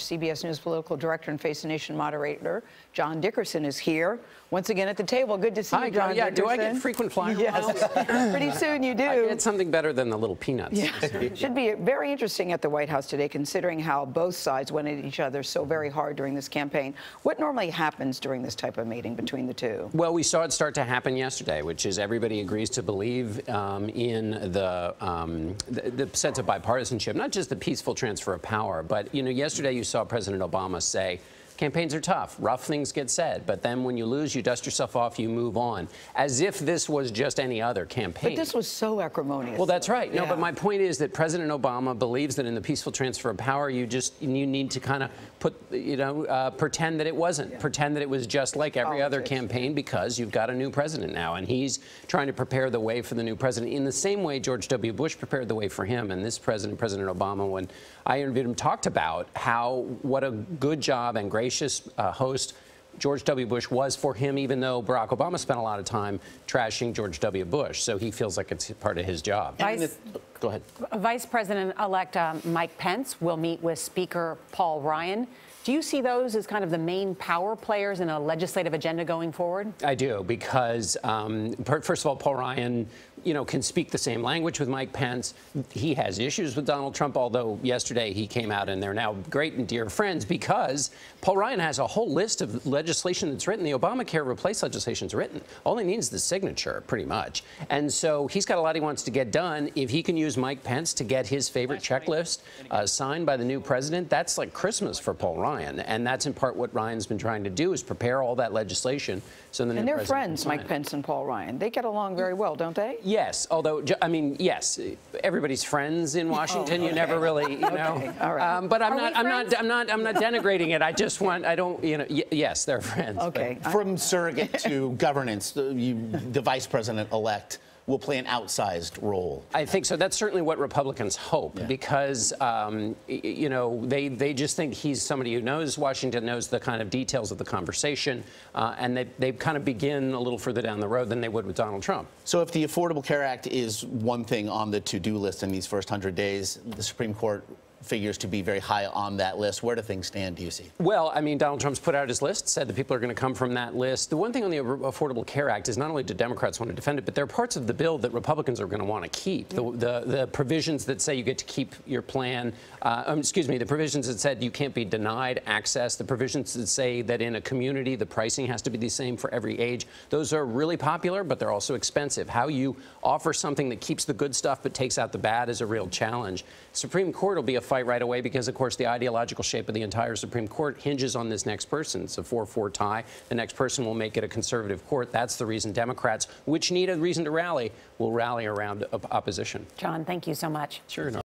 CBS News political director and Face the Nation moderator. John Dickerson is here once again at the table. Good to see you, John Dickerson. Do I get frequent flyer miles? Yes. Pretty soon you do. I get something better than the little peanuts. Yeah. Should be very interesting at the White House today, considering how both sides went at each other so very hard during this campaign. What normally happens during this type of meeting between the two? Well, we saw it start to happen yesterday, which is everybody agrees to believe in the sense of bipartisanship, not just the peaceful transfer of power, but, you know, yesterday you saw President Obama say, campaigns are tough, rough things get said, but then when you lose, you dust yourself off, you move on, as if this was just any other campaign. But this was so acrimonious. Well, that's right. No, yeah. but my point is that President Obama believes that in the peaceful transfer of power, you need to kind of put, pretend that it wasn't. Yeah. Pretend that it was just like every other campaign, because you've got a new president now, and he's trying to prepare the way for the new president in the same way George W. Bush prepared the way for him. And this president, President Obama, when I interviewed him, talked about what a good job and gracious host George W. Bush was for him, even though Barack Obama spent a lot of time trashing George W. Bush. So he feels like it's part of his job. Go ahead. Vice President-elect Mike Pence will meet with Speaker Paul Ryan. Do you see those as kind of the main power players in a legislative agenda going forward? I do, because first of all, Paul Ryan, can speak the same language with Mike Pence. He has issues with Donald Trump, although yesterday he came out and they're now great and dear friends, because Paul Ryan has a whole list of legislation that's written. The Obamacare replace legislation is written. All he needs is the signature, pretty much. And so he's got a lot he wants to get done. If he can use Mike Pence to get his favorite checklist signed by the new president, that's like Christmas for Paul Ryan. And that's in part what Ryan's been trying to do, is prepare all that legislation. So the and they're friends, Mike Pence and Paul Ryan. They get along very well, don't they? Yes, although, I mean, yes, everybody's friends in Washington. You never really, All right. But I'm not denigrating it. I just want, yes, they're friends. Okay. From surrogate to governance, the vice president-elect will play an outsized role. I think so. That's certainly what Republicans hope, because, they just think he's somebody who knows Washington, knows the kind of details of the conversation, and they kind of begin a little further down the road than they would with Donald Trump. So if the Affordable Care Act is one thing on the to-do list in these first 100 days, the Supreme Court figures to be very high on that list. Where do things stand, do you see? Well, I mean, Donald Trump's put out his list, said that people are going to come from that list. The one thing on the Affordable Care Act is not only do Democrats want to defend it, but there are parts of the bill that Republicans are going to want to keep. The provisions that say you get to keep your plan, the provisions that said you can't be denied access, the provisions that say that in a community the pricing has to be the same for every age, those are really popular, but they're also expensive. How you offer something that keeps the good stuff but takes out the bad is a real challenge. Supreme Court will be a fight right away, because, of course, the ideological shape of the entire Supreme Court hinges on this next person. It's a 4-4 tie. The next person will make it a conservative court. That's the reason Democrats, which need a reason to rally, will rally around opposition. John, thank you so much. Sure.